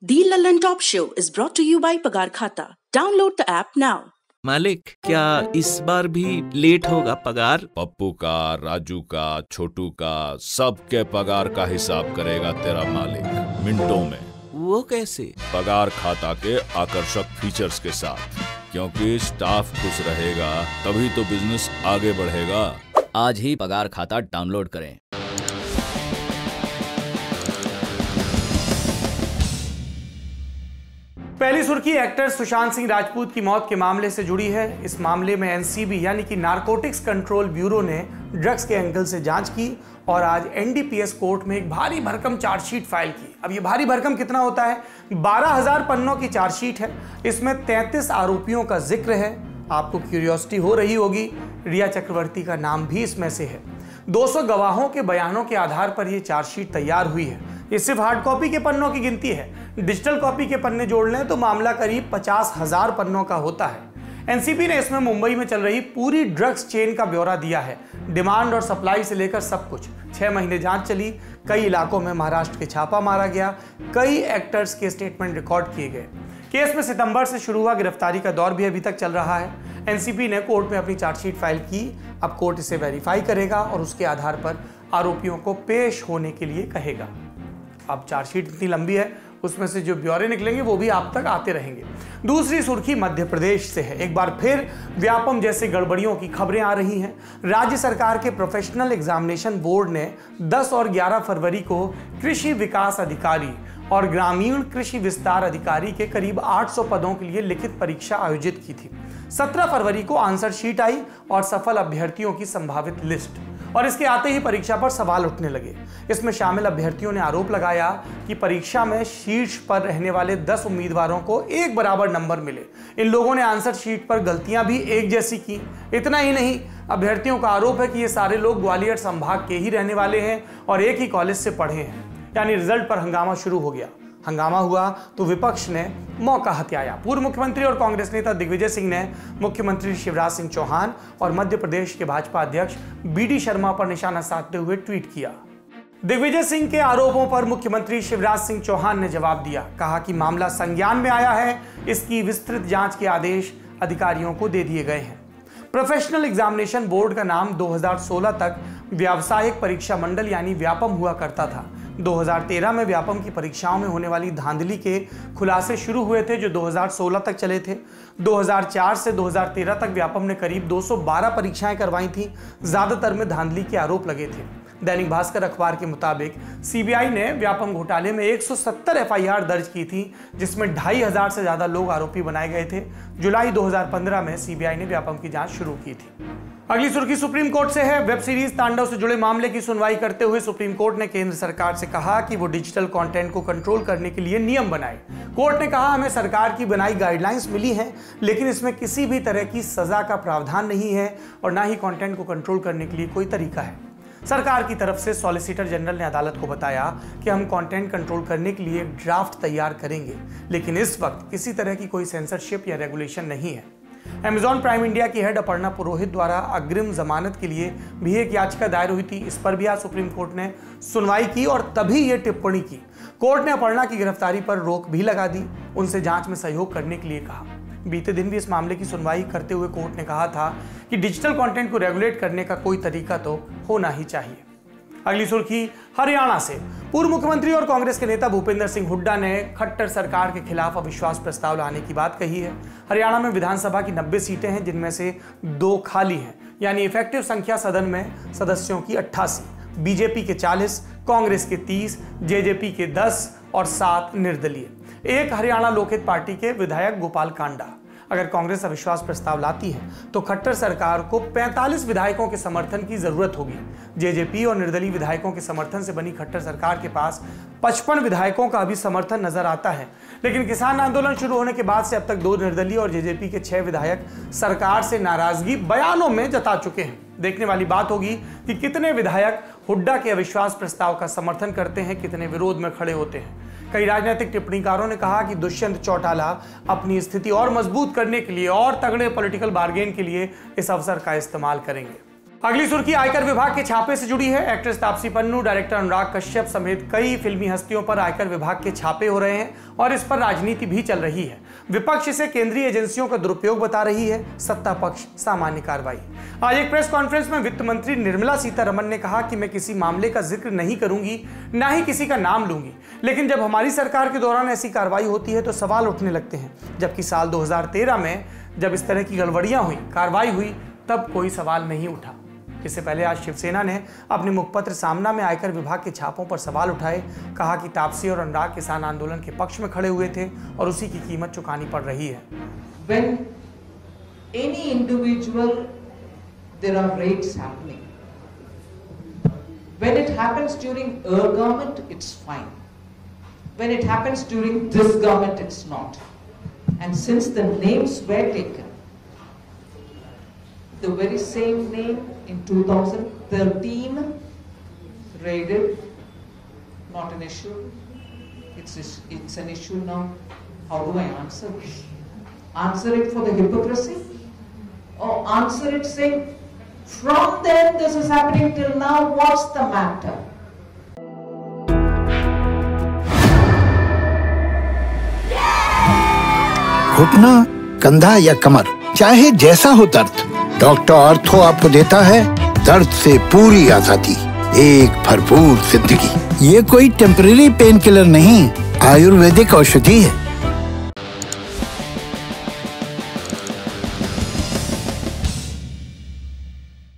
The Lallin Top Show is brought to you by Pagar Khata. Download the app now. मालिक, क्या इस बार भी late होगा पगार? पप्पू का, राजू का, छोटू का, सबके पगार का हिसाब करेगा तेरा मालिक मिनटों में। वो कैसे? पगार खाता के आकर्षक फीचर्स के साथ, क्योंकि स्टाफ खुश रहेगा तभी तो बिजनेस आगे बढ़ेगा। आज ही पगार खाता डाउनलोड करें। पहली सुर्खी एक्टर सुशांत सिंह राजपूत की मौत के मामले से जुड़ी है। इस मामले में एनसीबी यानी कि नारकोटिक्स कंट्रोल ब्यूरो ने ड्रग्स के एंगल से जांच की और आज एनडीपीएस कोर्ट में एक भारी भरकम चार्जशीट फाइल की। अब ये भारी भरकम कितना होता है? 12,000 पन्नों की चार्जशीट है। इसमें 33 आरोपियों का जिक्र है। आपको क्यूरियोसिटी हो रही होगी, रिया चक्रवर्ती का नाम भी इसमें से है। 200 गवाहों के बयानों के आधार पर यह चार्जशीट तैयार हुई है। ये सिर्फ हार्ड कॉपी के पन्नों की गिनती है। डिजिटल कॉपी के पन्ने जोड़ लें तो मामला करीब 50,000 पन्नों का होता है। एनसीबी ने इसमें मुंबई में चल रही पूरी ड्रग्स चेन का ब्यौरा दिया है, डिमांड और सप्लाई से लेकर सब कुछ। 6 महीने जांच चली, कई इलाकों में महाराष्ट्र के छापा मारा गया, कई एक्टर्स के स्टेटमेंट रिकॉर्ड किए गए। केस में सितंबर से शुरू हुआ गिरफ्तारी का दौर भी अभी तक चल रहा है। एनसीबी ने कोर्ट में अपनी चार्जशीट फाइल की। अब कोर्ट इसे वेरीफाई करेगा और उसके आधार पर आरोपियों को पेश होने के लिए कहेगा। अब चार्जशीट इतनी लंबी है, उसमें से जो ब्यौरे निकलेंगे वो भी आप तक आते रहेंगे। दूसरी सुर्खी मध्य प्रदेश से है। एक बार फिर व्यापम जैसे गड़बड़ियों की खबरें आ रही हैं। राज्य सरकार के प्रोफेशनल एग्जामिनेशन बोर्ड ने 10 और 11 फरवरी को कृषि विकास अधिकारी और ग्रामीण कृषि विस्तार अधिकारी के करीब 800 पदों के लिए लिखित परीक्षा आयोजित की थी। 17 फरवरी को आंसर शीट आई और सफल अभ्यर्थियों की संभावित लिस्ट, और इसके आते ही परीक्षा पर सवाल उठने लगे। इसमें शामिल अभ्यर्थियों ने आरोप लगाया कि परीक्षा में शीर्ष पर रहने वाले 10 उम्मीदवारों को एक बराबर नंबर मिले। इन लोगों ने आंसर शीट पर गलतियां भी एक जैसी की। इतना ही नहीं, अभ्यर्थियों का आरोप है कि ये सारे लोग ग्वालियर संभाग के ही रहने वाले हैं और एक ही कॉलेज से पढ़े हैं। यानी रिजल्ट पर हंगामा शुरू हो गया। हंगामा हुआ तो विपक्ष ने मौका हथियाया। पूर्व मुख्यमंत्री और कांग्रेस नेता दिग्विजय सिंह ने मुख्यमंत्री शिवराज सिंह चौहान और मध्य प्रदेश के भाजपा अध्यक्ष बीडी शर्मा पर निशाना साधते हुए ट्वीट किया। दिग्विजय सिंह के आरोपों पर मुख्यमंत्री शिवराज सिंह चौहान ने जवाब दिया। कहा कि मामला संज्ञान में आया है, इसकी विस्तृत जांच के आदेश अधिकारियों को दे दिए गए हैं। प्रोफेशनल एग्जामिनेशन बोर्ड का नाम 2016 तक व्यावसायिक परीक्षा मंडल यानी व्यापम हुआ करता था। 2013 में व्यापम की परीक्षाओं में होने वाली धांधली के खुलासे शुरू हुए थे, जो 2016 तक चले थे। 2004 से 2013 तक व्यापम ने करीब 212 परीक्षाएं करवाई थी। ज्यादातर में धांधली के आरोप लगे थे। दैनिक भास्कर अखबार के मुताबिक सीबीआई ने व्यापम घोटाले में 170 एफआईआर दर्ज की थी, जिसमें 2,500 से ज्यादा लोग आरोपी बनाए गए थे। जुलाई 2015 में सीबीआई ने व्यापम की जांच शुरू की थी। अगली सुर्खी सुप्रीम कोर्ट से है। वेब सीरीज तांडव से जुड़े मामले की सुनवाई करते हुए सुप्रीम कोर्ट ने केंद्र सरकार से कहा कि वो डिजिटल कंटेंट को कंट्रोल करने के लिए नियम बनाए। कोर्ट ने कहा, हमें सरकार की बनाई गाइडलाइंस मिली हैं, लेकिन इसमें किसी भी तरह की सजा का प्रावधान नहीं है और ना ही कंटेंट को कंट्रोल करने के लिए कोई तरीका है। सरकार की तरफ से सॉलिसिटर जनरल ने अदालत को बताया कि हम कंटेंट कंट्रोल करने के लिए ड्राफ्ट तैयार करेंगे, लेकिन इस वक्त किसी तरह की कोई सेंसरशिप या रेगुलेशन नहीं है। अमेज़न प्राइम इंडिया की हेड अपर्णा पुरोहित द्वारा अग्रिम जमानत के लिए भी एक याचिका दायर हुई थी। इस पर भी आज सुप्रीम कोर्ट ने सुनवाई की और तभी ये टिप्पणी की। कोर्ट ने अपर्णा की गिरफ्तारी पर रोक भी लगा दी, उनसे जांच में सहयोग करने के लिए कहा। बीते दिन भी इस मामले की सुनवाई करते हुए कोर्ट ने कहा था कि डिजिटल कंटेंट को रेगुलेट करने का कोई तरीका तो होना ही चाहिए। अगली सुर्खी हरियाणा से। पूर्व मुख्यमंत्री और कांग्रेस के नेता भूपेंद्र सिंह हुड्डा ने खट्टर सरकार के खिलाफ अविश्वास प्रस्ताव लाने की बात कही है। हरियाणा में विधानसभा की 90 सीटें हैं, जिनमें से 2 खाली हैं, यानी इफेक्टिव संख्या सदन में सदस्यों की 88। बीजेपी के 40, कांग्रेस के 30, जेजेपी के 10 और 7 निर्दलीय। एक हरियाणा लोकहित पार्टी के विधायक गोपाल कांडा। अगर कांग्रेस अविश्वास प्रस्ताव लाती है तो खट्टर सरकार को 45 विधायकों के समर्थन की जरूरत होगी। जेजेपी और निर्दलीय विधायकों के समर्थन से बनी खट्टर सरकार के पास 55 विधायकों का भी समर्थन नजर आता है, लेकिन किसान आंदोलन शुरू होने के बाद से अब तक 2 निर्दलीय और जेजेपी के 6 विधायक सरकार से नाराजगी बयानों में जता चुके हैं। देखने वाली बात होगी कि कितने विधायक हुड्डा के अविश्वास प्रस्ताव का समर्थन करते हैं, कितने विरोध में खड़े होते हैं। कई राजनीतिक टिप्पणीकारों ने कहा कि दुष्यंत चौटाला अपनी स्थिति और मजबूत करने के लिए और तगड़े पॉलिटिकल बार्गेन के लिए इस अवसर का इस्तेमाल करेंगे। अगली सुर्खी आयकर विभाग के छापे से जुड़ी है। एक्ट्रेस तापसी पन्नू, डायरेक्टर अनुराग कश्यप समेत कई फिल्मी हस्तियों पर आयकर विभाग के छापे हो रहे हैं और इस पर राजनीति भी चल रही है। विपक्ष इसे केंद्रीय एजेंसियों का दुरुपयोग बता रही है, सत्ता पक्ष सामान्य कार्रवाई। आज एक प्रेस कॉन्फ्रेंस में वित्त मंत्री निर्मला सीतारमण ने कहा कि मैं किसी मामले का जिक्र नहीं करूंगी, ना ही किसी का नाम लूंगी, लेकिन जब हमारी सरकार के दौरान ऐसी कार्रवाई होती है तो सवाल उठने लगते हैं। जबकि साल 2013 में जब इस तरह की गड़बड़ियां हुई, कार्रवाई हुई, तब कोई सवाल नहीं उठा। इससे पहले आज शिवसेना ने अपने मुखपत्र सामना में आयकर विभाग के छापों पर सवाल उठाए। कहा कि तापसी और अनुराग किसान आंदोलन के पक्ष में खड़े हुए थे और उसी की कीमत चुकानी पड़ रही है। When any individual, there are raids happening. When it happens during a government, it's fine. When it happens during this government, it's not. And since the names were taken, the very same name in 2013 raided, not an issue. It's an issue now. How do I answer this? Answer it for the hypocrisy, or answer it saying, from then this is happening till now, what's the matter? घुटना, कंधा या कमर, चाहे जैसा हो दर्द, doctor ortho आपको देता है दर्द से पूरी आजादी, एक भरपूर जिंदगी। ये कोई टेम्परेरी पेन किलर नहीं, आयुर्वेदिक औषधि है।